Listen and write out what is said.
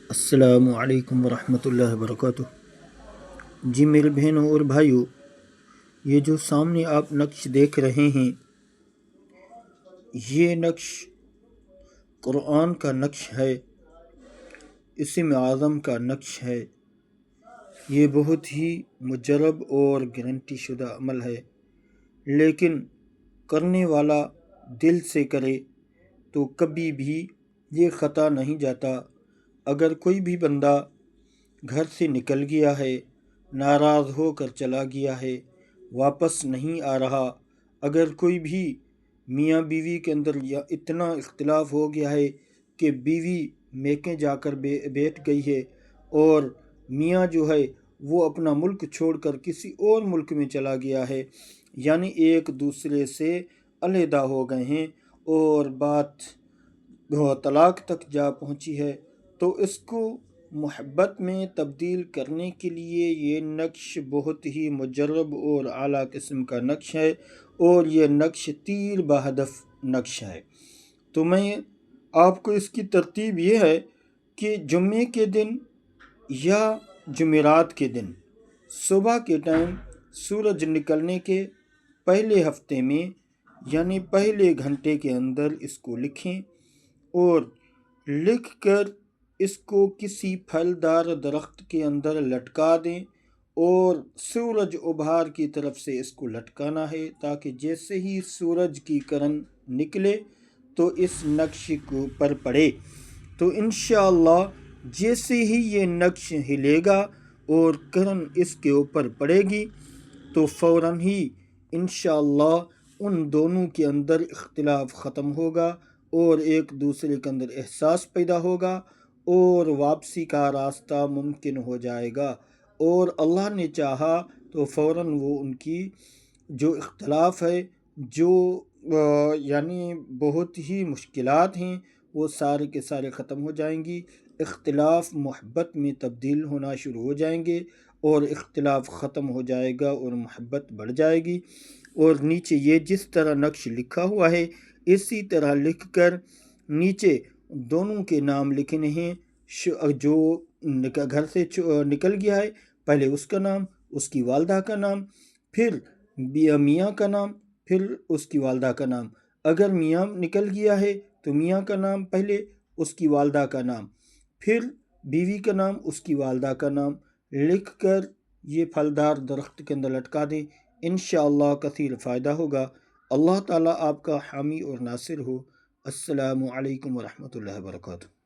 السلام علیکم ورحمۃ اللہ وبرکاتہ۔ جی میرے بہنوں اور بھائیوں، یہ جو سامنے آپ نقش دیکھ رہے ہیں، یہ نقش قرآن کا نقش ہے، اسم اعظم کا نقش ہے۔ یہ بہت ہی مجرب اور گارنٹی شدہ عمل ہے، لیکن کرنے والا دل سے کرے تو کبھی بھی یہ خطا نہیں جاتا۔ اگر کوئی بھی بندہ گھر سے نکل گیا ہے، ناراض ہو کر چلا گیا ہے، واپس نہیں آ رہا، اگر کوئی بھی میاں بیوی کے اندر یا اتنا اختلاف ہو گیا ہے کہ بیوی میکے جا کر بیٹھ گئی ہے اور میاں جو ہے وہ اپنا ملک چھوڑ کر کسی اور ملک میں چلا گیا ہے، یعنی ایک دوسرے سے علیحدہ ہو گئے ہیں اور بات طلاق تک جا پہنچی ہے، تو اس کو محبت میں تبدیل کرنے کے لیے یہ نقش بہت ہی مجرب اور اعلیٰ قسم کا نقش ہے، اور یہ نقش تیر بہدف نقش ہے۔ تو میں آپ کو اس کی ترتیب یہ ہے کہ جمعے کے دن یا جمعرات کے دن صبح کے ٹائم سورج نکلنے کے پہلے ہفتے میں، یعنی پہلے گھنٹے کے اندر اس کو لکھیں، اور لکھ کر اس کو کسی پھلدار درخت کے اندر لٹکا دیں، اور سورج ابھار کی طرف سے اس کو لٹکانا ہے، تاکہ جیسے ہی سورج کی کرن نکلے تو اس نقش کو پر پڑے، تو انشاءاللہ جیسے ہی یہ نقش ہلے گا اور کرن اس کے اوپر پڑے گی تو فوراً ہی انشاءاللہ ان دونوں کے اندر اختلاف ختم ہوگا اور ایک دوسرے کے اندر احساس پیدا ہوگا اور واپسی کا راستہ ممکن ہو جائے گا، اور اللہ نے چاہا تو فوراً وہ ان کی جو اختلاف ہے، جو یعنی بہت ہی مشکلات ہیں، وہ سارے کے سارے ختم ہو جائیں گی، اختلاف محبت میں تبدیل ہونا شروع ہو جائیں گے، اور اختلاف ختم ہو جائے گا اور محبت بڑھ جائے گی۔ اور نیچے یہ جس طرح نقش لکھا ہوا ہے اسی طرح لکھ کر نیچے دونوں کے نام لکھنے ہیں، جو گھر سے نکل گیا ہے پہلے اس کا نام، اس کی والدہ کا نام، پھر میاں کا نام، پھر اس کی والدہ کا نام۔ اگر میاں نکل گیا ہے تو میاں کا نام پہلے، اس کی والدہ کا نام، پھر بیوی کا نام، اس کی والدہ کا نام لکھ کر یہ پھلدار درخت کے اندر لٹکا دیں، انشاءاللہ کثیر فائدہ ہوگا۔ اللہ تعالیٰ آپ کا حامی اور ناصر ہو۔ السلام علیکم ورحمۃ اللہ وبرکاتہ۔